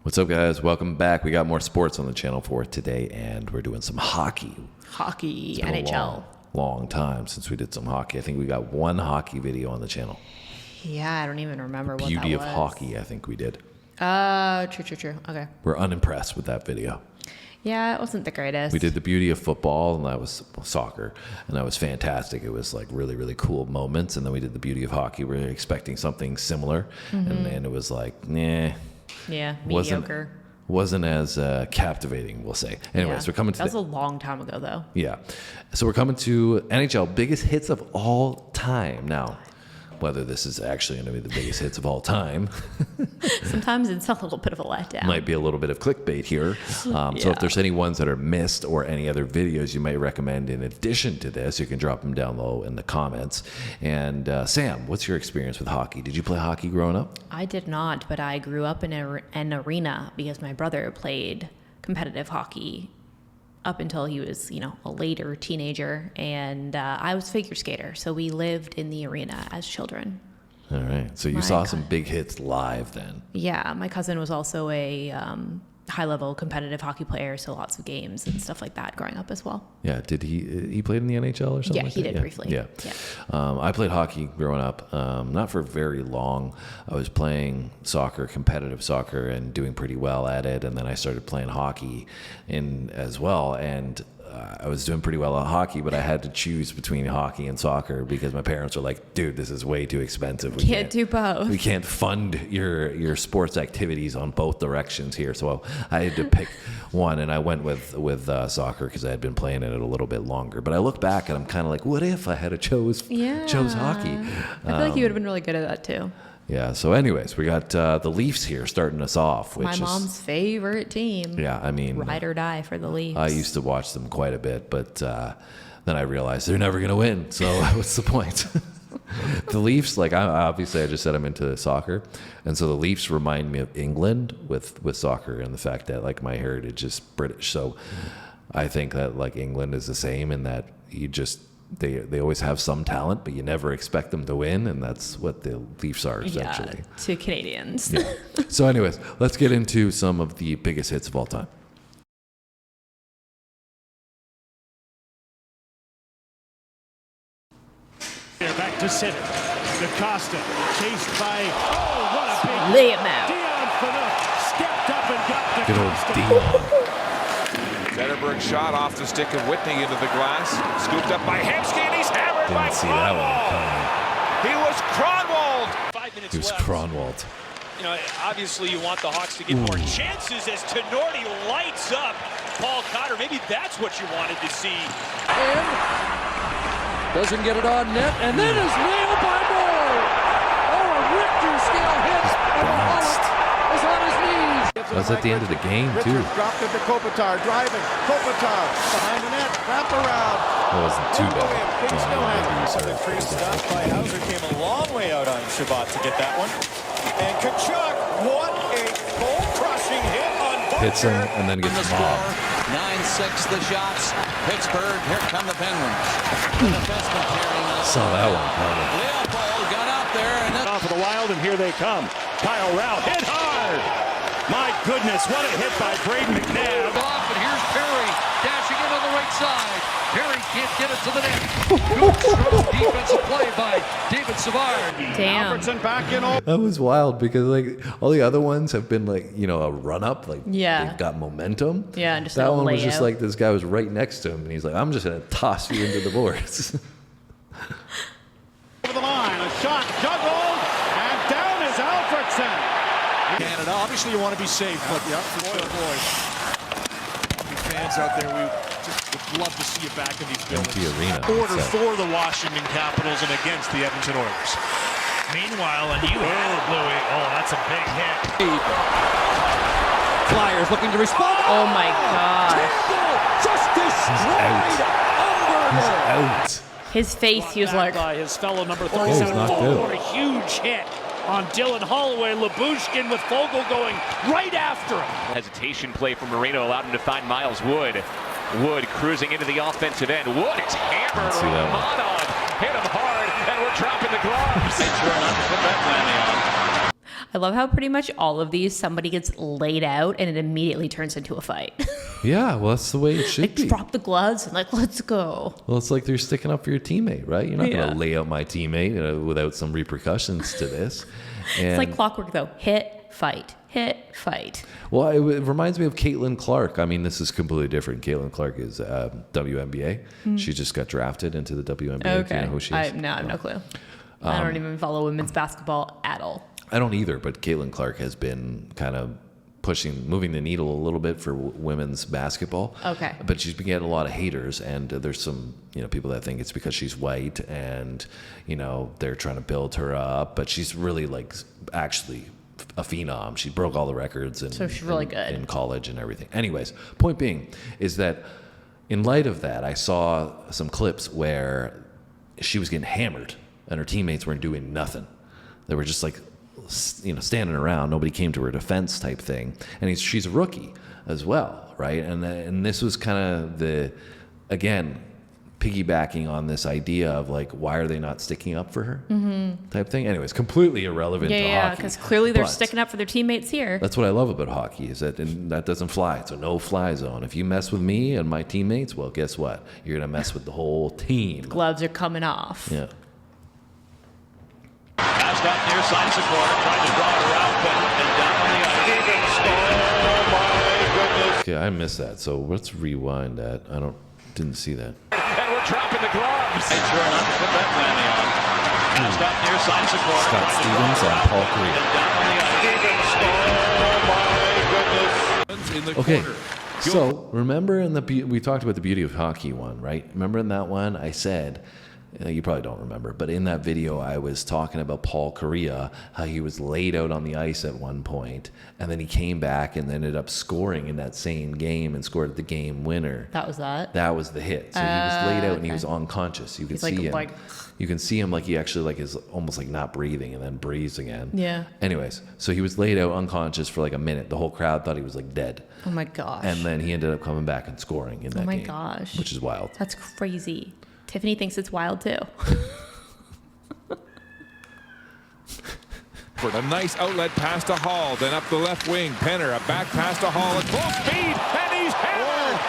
What's up, guys? Welcome back. We got more sports on the channel for today, and we're doing some hockey. Hockey, It's been NHL. a long time since we did some hockey. I think we got one hockey video on the channel. Yeah, I don't even remember what that was. Beauty of hockey, I think we did. True. Okay. We're unimpressed with that video. Yeah, it wasn't the greatest. We did the beauty of football, and that was soccer, and that was fantastic. It was like really, really cool moments. And then we did the beauty of hockey. We were expecting something similar, and it was like, nah. Yeah, mediocre. Wasn't as captivating, we'll say. Anyways, Yeah. we're coming to that was a long time ago, though. Yeah. So we're coming to NHL biggest hits of all time. Now, whether this is actually going to be the biggest hits of all time Sometimes it's a little bit of a letdown. might be a little bit of clickbait here. So if there's any ones that are missed or any other videos you might recommend in addition to this, you can drop them down low in the comments. And Sam, what's your experience with hockey? Did you play hockey growing up? I did not, but I grew up in an arena because my brother played competitive hockey up until he was, a later teenager, and I was a figure skater, so we lived in the arena as children. All right. So you saw some big hits live then. Yeah, my cousin was also a high-level competitive hockey player, so lots of games and stuff like that growing up as well. Yeah. Did he played in the NHL or something? Yeah, like he that? did briefly. Yeah. I played hockey growing up, not for very long. I was playing soccer, competitive soccer, and doing pretty well at it. And then I started playing hockey as well. And I was doing pretty well at hockey, but I had to choose between hockey and soccer because my parents were like, dude, this is way too expensive. We Can't do both. We can't fund your sports activities on both directions here. So I had to pick one, and I went with soccer because I had been playing it a little bit longer. But I look back and I'm kind of like, what if I had chose hockey? I feel like you would have been really good at that too. Yeah. So anyways, we got the Leafs here starting us off. Which My mom's favorite team. Yeah, I mean, ride or die for the Leafs. I used to watch them quite a bit, but then I realized they're never going to win. So what's the point? The Leafs, like obviously I just said I'm into soccer, and so the Leafs remind me of England with soccer and the fact that like my heritage is British. So I think that like England is the same in that they always have some talent, but you never expect them to win, and that's what the Leafs are essentially. Yeah, to Canadians. Yeah. So anyways, let's get into some of the biggest hits of all time. Back to center. DaCosta chased by, what a big Lay him out. Dion Phaneuf stepped up and got Good old DaCosta. Dion. Zetterberg shot off the stick of Whitney into the glass. Scooped up by Hemsky, and he's hammered by Didn't see that one Kronwall. He was Kronwall. 5 minutes He was left. Kronwald. Obviously you want the Hawks to get more chances as Tenorti lights up Paul Cotter. Maybe that's what you wanted to see. Doesn't get it on net, and then is nailed by Moore. Oh, a Richter scale hit. And Pollock is on his knees. That was at the end of the game, too. Richards dropped it to Kopitar, driving. Kopitar behind the net, wrap around. That wasn't too bad. Big still Maybe hanging. he's The hurt. free stop by Hauser came a long way out on Shabbat to get that one. And Kachuk, what a goal-crushing hit on Butcher. Hits him and then gets mobbed. 9-6 the shots. Pittsburgh, here come the Penguins. The defenseman carrying this. Saw that one coming. Leopold got out there, and then Off of the Wild, and here they come. Kyle Rao hit hard. My goodness, what a hit by Braden McNabb. off, and here's Perry dashing in on the right side. Perry can't get it to the net. Good, strong defensive play by David Savard. Damn. Alfredson back in. That was wild because like all the other ones have been like, a run up, like Yeah. they've got momentum. Yeah, and just that a one was just layout. like this guy was right next to him and he's like, I'm just gonna toss you into the boards. Over the line, a shot juggled, and down is Alfredson. Canada, obviously you want to be safe, but boy, oh boy. You fans out there, we just would love to see you back in these buildings. Empty arena. Order So- for the Washington Capitals and against the Edmonton Oilers. Meanwhile, and you had it, Louis. Oh, that's a big hit. Flyers looking to respond. Oh my gosh. Just destroyed Out. His face, he was like, by his fellow number he's 37. knocked out. What a huge hit on Dylan Holloway. Labushkin with Fogle going right after him. Hesitation play from Marino allowed him to find Miles Wood. Wood cruising into the offensive end. Wood is hammered. See that one. Romanov hit him hard, and we're dropping the gloves. I I love how pretty much all of these, somebody gets laid out and it immediately turns into a fight. Yeah, well, that's the way it should Like, be. drop the gloves and like, let's go. Well, it's like they're sticking up for your teammate, right? You're not going Yeah. to lay out my teammate without some repercussions to this. And, It's like clockwork, though. Hit, fight. Hit, fight. well, it reminds me of Caitlin Clark. I mean, this is completely different. Caitlin Clark is WNBA. She just got drafted into the WNBA. Okay. Do you know who she is? I have no clue. I don't even follow women's basketball at all. I don't either, but Caitlin Clark has been kind of moving the needle a little bit for women's basketball. Okay. But she's been getting a lot of haters, and there's some, people that think it's because she's white and, they're trying to build her up, but she's really like actually a phenom. She broke all the records So she's really good. in college and everything. Anyways, point being is that in light of that, I saw some clips where she was getting hammered and her teammates weren't doing nothing. They were just like, standing around. Nobody came to her defense type thing. And she's a rookie as well, right? And this was kind of again, piggybacking on this idea of like, why are they not sticking up for her type thing? Anyways, completely irrelevant to Yeah, hockey. because clearly they're But sticking up for their teammates here. that's what I love about hockey is that doesn't fly. It's a no-fly zone. If you mess with me and my teammates, well, guess what? You're going to mess with the whole team. Gloves are coming off. Yeah. Passed out near side of the corner, trying to draw it around, and down on the ice. Okay, I missed that. So let's rewind that. Didn't see that. And we're dropping the gloves. Sure enough, put that whammy on. Passed out near side of the corner. Scott Stevens and Paul Correa. And down on the ice. In the Okay, corner. so remember we talked about the beauty of hockey one, right? Remember in that one I said, you probably don't remember, but in that video I was talking about Paul Correa, how he was laid out on the ice at one point, and then he came back and ended up scoring in that same game and scored the game winner. That was that? That was the hit. So he was laid out and he okay. was unconscious. You could He's like- see him. like- You can see him like he actually like is almost like not breathing and then breathes again. Yeah. Anyways, so he was laid out unconscious for like a minute. The whole crowd thought he was like dead. Oh my gosh. And then he ended up coming back and scoring in that my game. gosh. Which is wild. That's crazy. Tiffany thinks it's wild too. For a nice outlet pass to Hall, then up the left wing. Penner, a back pass to Hall at full speed, and he's hammered.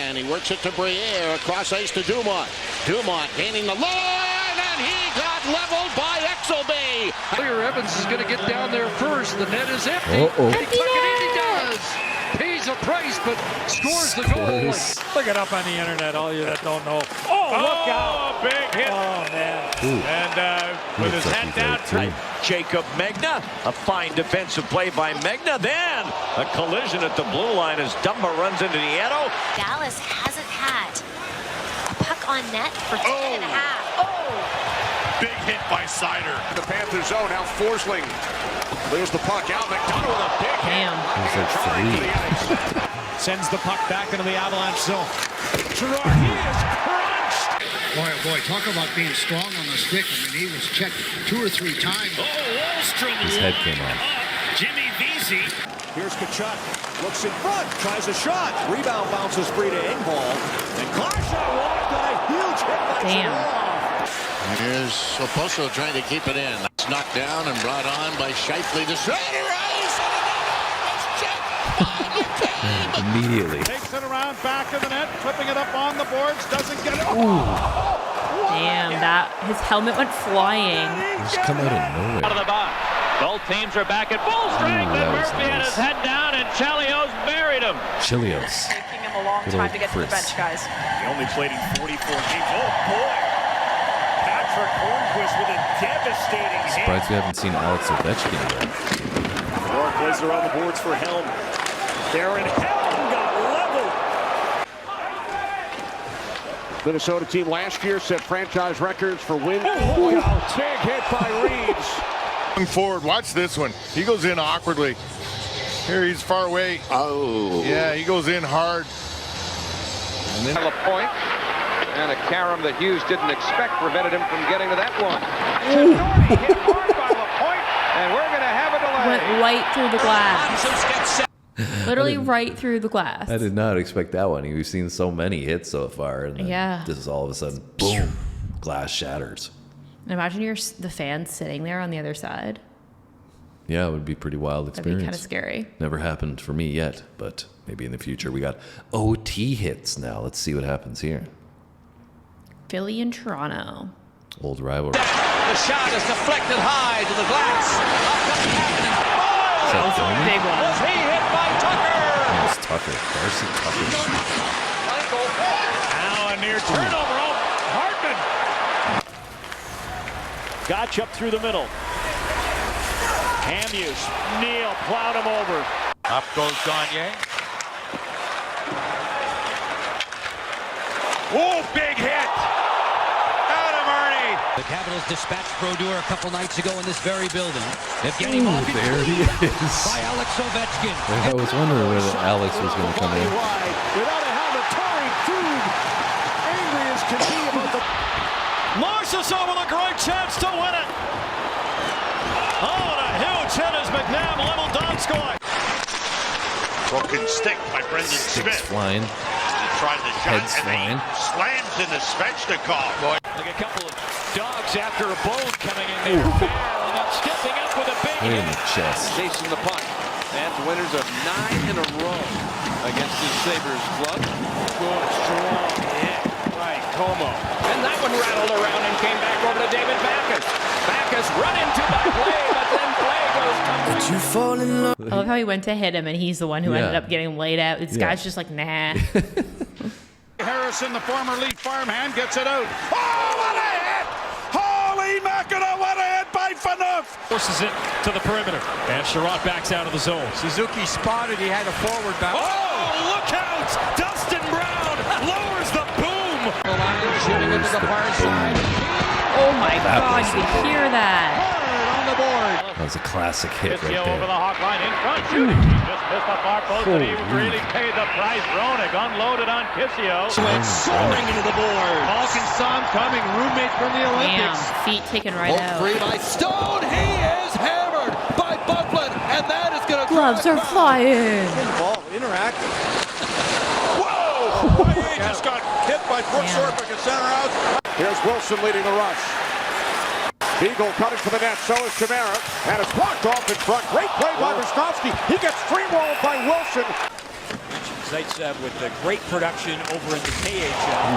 And he works it to Briere, across ice to Dumont. Dumont gaining the line, and he got leveled by Exelby. Clear Evans is going to get down there first. The net is empty. Uh-oh. And he tuck it in, he does. Pays a price, but scores the goal. Look it up on the internet, all you that don't know. Oh, look out. Big hit. Oh, man. And with his Looks like head he's down, out, too. Jacob Megna. A fine defensive play by Megna. Then a collision at the blue line as Dumba runs into Nieto. Dallas hasn't had a puck on net for 10.5. Oh! Big hit by Sider. The Panthers zone, now Forsling. There's the puck out. McDonough with a big hit. Damn. He's like three. Sends the puck back into the Avalanche zone. Gerard, he is crunched. Boy, oh boy, talk about being strong on the stick. I mean, he was checked 2 or 3 times. Oh, Wallstrom. His head came off. Jimmy Vesey. Here's Kachuk. Looks in front. Tries a shot. Rebound bounces free to Engvall. And Klarshaw walked on a huge hit. Damn. Here's Oposo trying to keep it in. It's knocked down and brought on by Scheifele. The Schrader ice. Immediately. Takes it around back of the net, flipping it up on the boards, doesn't get it. Damn, his helmet went flying. Just come out of nowhere. Out of the box. Both teams are back at full strength, Ooh, that and was Murphy had nice. his head down, and Chelios buried him. Chilios. Taking him a long Good time old to get to the Chris. bench, guys. He only played in 44 games. Oh, boy. Patrick Hornquist with a devastating hit. Surprised we haven't seen Alex Ovechkin yet. More plays around the boards for Helm. Darren Helm got leveled. Minnesota team last year set franchise records for wins. Oh, big hit by Reeves. Going forward, watch this one. He goes in awkwardly. Here he's far away. Oh. Yeah, he goes in hard. And then Lapointe, and a carom that Hughes didn't expect prevented him from getting to that one. Norty hit hard by Lapointe, and we're going to have a delay. Went right through the glass. Literally right through the glass. I did not expect that one. We've seen so many hits so far, and then Yeah. this is all of a sudden, boom, glass shatters. Imagine the fans sitting there on the other side. Yeah, it would be a pretty wild That'd experience. be kind of scary. Never happened for me yet, but maybe in the future. We got OT hits now. Let's see what happens here. Philly and Toronto. Old rivalry. The shot is deflected high to the glass. That was a big one. Was he hit by Tucker? That was Tucker. Darcy Tucker. Now a near turnover. Oh, Hartman. Gotch up through the middle. Hamuse. Neal plowed him over. Up goes Gagne. Oh, big hit. Adam Ernie. The Capitals dispatched Brodeur a couple nights ago in this very building. Evgeny Ooh, Malkin there he is. by Alex Ovechkin. I was wondering whether Alex was going to come in. Without a helmet, Torrey Krug. Angry as can be about the... Marchessault with a great chance to win it. Oh, and a huge hit as McNabb leveled Donskoy. Broken stick by Brendan Sticks Smith. flying. Tried the shot Heads and flying. he slams into Svechnikov. Like a couple of dogs after a bone coming in there. Fair, and then stepping up with a big Right in hit. the chest. Chasing the puck. And winners of 9 in a row against the Sabres club. Good, strong hit. Right, Como. And that one rattled around and came back over to David Backes. Backes run into by Play, but then Play goes tumbling. I love how he went to hit him, and he's the one who ended Yeah. up getting laid out. This Yeah. guy's just like, nah. Harrison, the former Leaf farmhand, gets it out. Oh, what a hit! Holy mackerel, what a hit by Phaneuf! Forces it to the perimeter. And Sherratt backs out of the zone. Suzuki spotted, he had a forward back. Oh, look out! Dustin Brown lowers the boom. Shooting into the far side. Oh my That God, was you the can hear that. On the board. That was a classic hit right Kissio over the there. hawk line in front, shooting. He just missed the far post, but he really paid the price. Roenick unloaded on Kissio. Went soaring into the board. Malkin saw him coming, roommate from the Damn, Olympics. feet taken right out. Free by Stone. He is hammered by Buckland, and that is going to Gloves are flying. Ball, interact. Whoa! He just got hit by Brooks Yeah. Orpik at center out. Here's Wilson leading the rush. Beagle coming to the net, so is Chimera, and it's blocked off in front. Great play by Wisnowski. He gets streamrolled by Wilson. Zaitsev with the great production over in the KHL.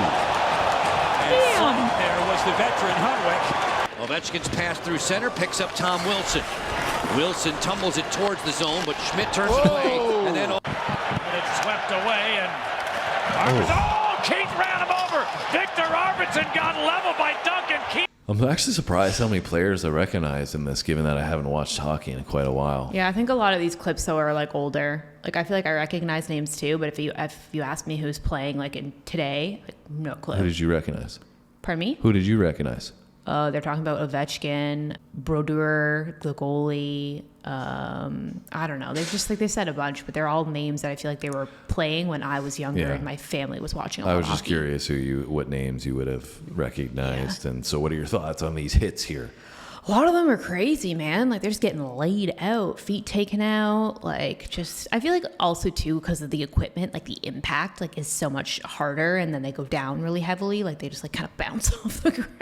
And flying there was the veteran Hunwick. Ovechkin's pass through center, picks up Tom Wilson. Wilson tumbles it towards the zone, but Schmidt turns it away. And then And it swept away, and Keith ran him over. Victor Arvidsson got leveled by Duncan Keith. I'm actually surprised how many players I recognize in this, given that I haven't watched hockey in quite a while. Yeah, I think a lot of these clips though are like older. Like I feel like I recognize names too, but if you ask me who's playing like in today, like, no clue. Who did you recognize? Pardon me? Who did you recognize? They're talking about Ovechkin, Brodeur, the goalie. I don't know. They're just like they said a bunch, but they're all names that I feel like they were playing when I was younger Yeah. and my family was watching. A lot I was of just hockey. curious what names you would have recognized. And so what are your thoughts on these hits here? A lot of them are crazy, man. Like they're just getting laid out, feet taken out. Like just, I feel like also too because of the equipment, like the impact, like is so much harder, and then they go down really heavily. Like they just like kind of bounce off the ground.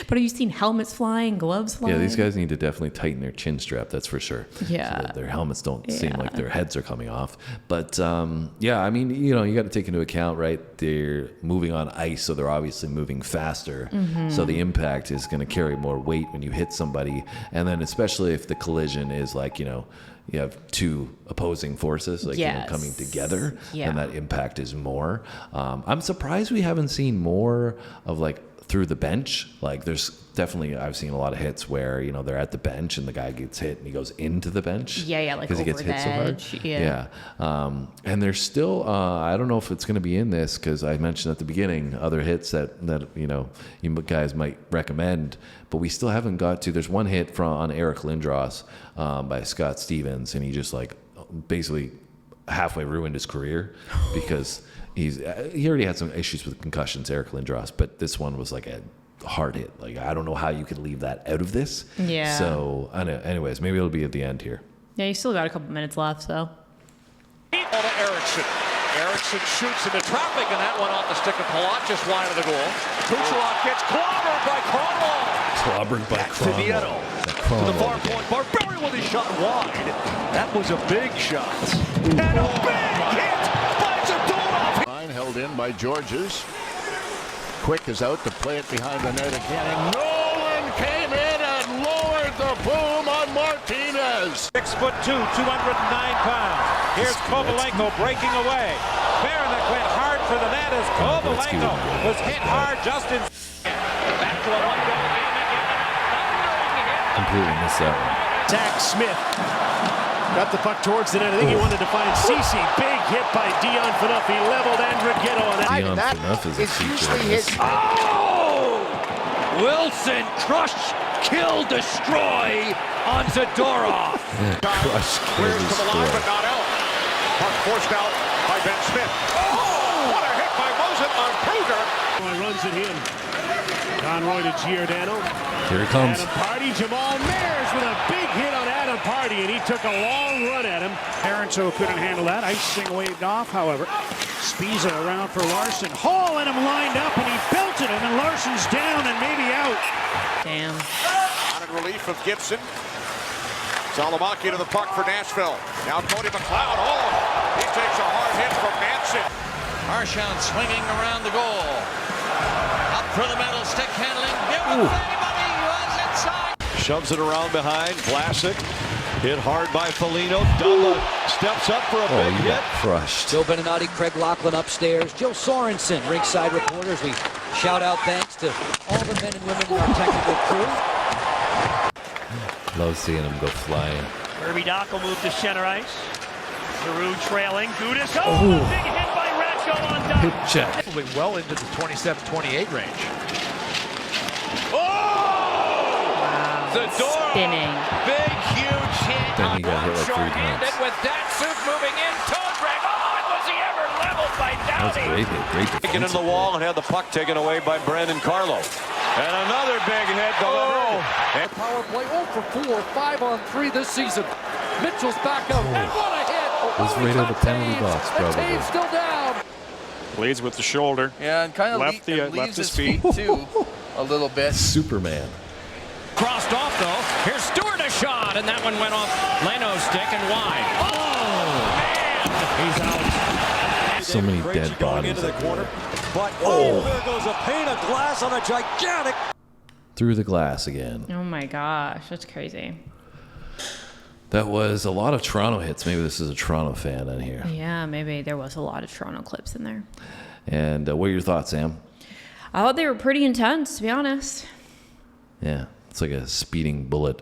But have you seen helmets flying, gloves flying? Yeah, these guys need to definitely tighten their chin strap, that's for sure. Yeah. So that their helmets don't seem Yeah. like their heads are coming off. But yeah, I mean, you got to take into account, right? They're moving on ice, so they're obviously moving faster. Mm-hmm. So the impact is going to carry more weight when you hit somebody. And then especially if the collision is like, you have two opposing forces like Yes. coming together, Yeah. and that impact is more. I'm surprised we haven't seen more of like through the bench. Like there's definitely, I've seen a lot of hits where, they're at the bench and the guy gets hit and he goes into the bench. Yeah, like because he gets over hit the so hard. edge, yeah. And there's still, I don't know if it's going to be in this because I mentioned at the beginning other hits that you guys might recommend, but we still haven't got to. There's one hit on Eric Lindros by Scott Stevens, and he just like basically halfway ruined his career because he already had some issues with concussions, Eric Lindros, but this one was like a hard hit. Like I don't know how you could leave that out of this. Yeah. So anyways, maybe it'll be at the end here. Yeah, you still got a couple minutes left, so. Ball to Eriksson. Eriksson shoots into traffic, and that one off the stick of Palat, just wide of the goal. Kucherov gets clobbered by Cromwell. Clobbered by Back to Nieto. Cromwell. to the far point. Barbarian with his shot wide. That was a big shot. And a big hit by Zadorov. Line held in by Georges. Quick is out to play it behind the net again. And Nolan came in and lowered the boom on Martinez. 6'2", 209 pounds. Here's Kovalenko breaking away. Baranek went hard for the net as Kovalenko was hit hard just in. Back to a one-goal game again. Completely missed that one. Zach Smith got the puck towards the net. I think he wanted to find Cece. Big hit by Dion Phaneuf. He leveled Andrighetto on that. Dion Phaneuf is a feature in this. Oh! Wilson crush, kill, destroy on Zadorov. Yeah, crush, kill, Clears to the line, but destroy. not out. Puck forced out by Ben Smith. Oh! What a hit by Mosen on Kruger. Runs at him. Conroy to Giordano. Here he comes. Adam Party, Jamal Mayers with a big hit on Adam Party, and he took a long run at him. Parenteau couldn't handle that. Icing waved off, however. Spiza around for Larson. Hall had him lined up, and he belted him, and Larson's down and maybe out. Damn. On in relief of Gibson. Salamaki to the puck for Nashville. Now Cody McLeod. Oh, he takes a hard hit from Manson. Marchand swinging around the goal. Up for the middle, stick handling. Anybody was inside. Shoves it around behind. Vlasic hit hard by Foligno. Della steps up for a big hit. Crushed. Joe Beninati, Craig Lachlan upstairs. Joe Sorensen, ringside reporters. We shout out thanks to all the men and women in our technical crew. Love seeing him go flying. Kirby Doc will move to center ice. Giroux trailing. Gudis. Oh, big hit by Ratko on Doc. Hit check. Well into the 27-28 range. Zadorov. Spinning. Big, huge hit. Then he got hit like 3 times. Short-handed with Datsuk moving in. Toe drag. Oh, and was he ever leveled by That was a Downey? great hit. Great Taken defense. into the wall and had the puck taken away by Brandon Carlo. And another big hit delivered. And Power play 0 for 4, 5 on 3 this season. Mitchell's back out. And what a hit. It was right over the penalty box, And probably. Taves still down. Leads with the shoulder. Yeah, and kind of Left leaves his his feet too a little bit. Superman. Crossed off, though. Here's Stewart a shot, and that one went off Leno's stick and wide. Oh, man! He's out. So many dead bodies. into the corner. But there goes a pane of glass on a gigantic. Through the glass again. Oh my gosh, that's crazy. That was a lot of Toronto hits. Maybe this is a Toronto fan in here. Yeah, maybe there was a lot of Toronto clips in there. And what are your thoughts, Sam? I thought they were pretty intense, to be honest. Yeah, it's like a speeding bullet.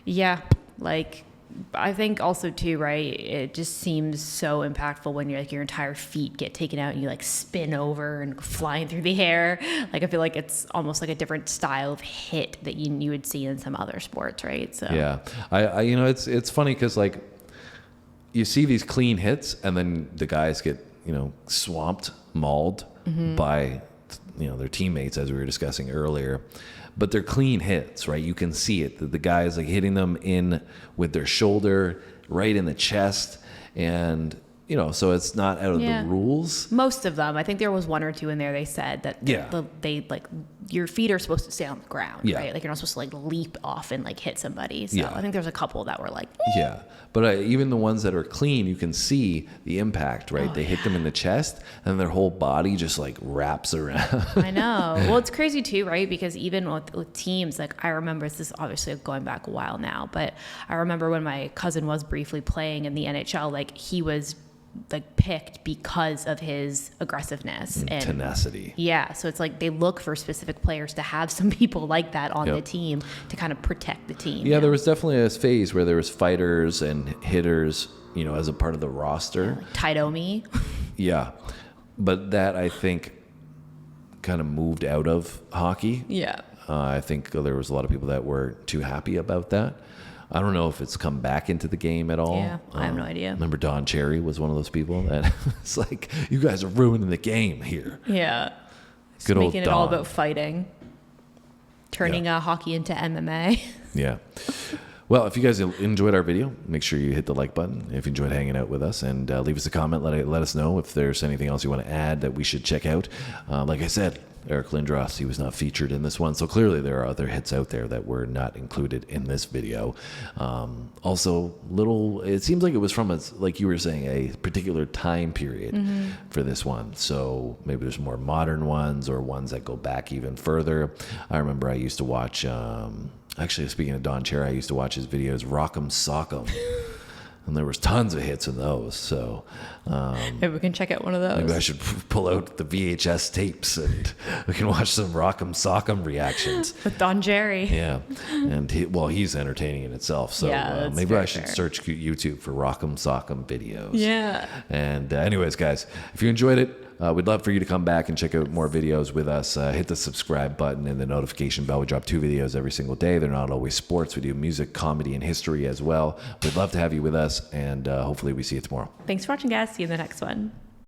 Yeah, like I think also too, right? It just seems so impactful when you're like your entire feet get taken out and you like spin over and flying through the air. Like I feel like it's almost like a different style of hit that you would see in some other sports, right? So yeah, I you know it's funny because like you see these clean hits and then the guys get swamped, mauled by their teammates as we were discussing earlier. But they're clean hits, right? You can see it. The guy's like hitting them in with their shoulder, right in the chest. And, so it's not out of the rules. Most of them. I think there was one or two in there they said that they like your feet are supposed to stay on the ground, right? Like you're not supposed to like leap off and like hit somebody. So I think there's a couple that were like, yeah. But even the ones that are clean, you can see the impact, right? They hit them in the chest and their whole body just like wraps around. I know. Well, it's crazy too, right? Because even with teams, like I remember, this is obviously going back a while now, but I remember when my cousin was briefly playing in the NHL, like he was like picked because of his aggressiveness and tenacity. Yeah. So it's like they look for specific players to have some people like that on the team to kind of protect the team. Yeah, there was definitely a phase where there was fighters and hitters, as a part of the roster. Like Taidomi. Yeah. But that I think kind of moved out of hockey. Yeah. I think there was a lot of people that were too happy about that. I don't know if it's come back into the game at all. Yeah, I have no idea. Remember Don Cherry was one of those people that it's like, you guys are ruining the game here. Yeah. Good old making Don. it all about fighting. Turning hockey into MMA. Yeah. Well, if you guys enjoyed our video, make sure you hit the like button if you enjoyed hanging out with us, and leave us a comment. Let us know if there's anything else you want to add that we should check out. Like I said, Eric Lindros, he was not featured in this one, so clearly there are other hits out there that were not included in this video. Also, it seems like it was from, like you were saying, a particular time period for this one. So maybe there's more modern ones or ones that go back even further. I remember I used to watch... Actually, speaking of Don Cherry, I used to watch his videos, Rock'em Sock'em. And there was tons of hits in those. So maybe we can check out one of those. Maybe I should pull out the VHS tapes and we can watch some Rock'em Sock'em reactions. With Don Cherry. Yeah. And he's entertaining in itself. So maybe I should search YouTube for Rock'em Sock'em videos. Yeah. And anyways, guys, if you enjoyed it, we'd love for you to come back and check out more videos with us. Hit the subscribe button and the notification bell. We drop 2 videos every single day. They're not always sports. We do music, comedy, and history as well. We'd love to have you with us, and hopefully we see you tomorrow. Thanks for watching, guys. See you in the next one.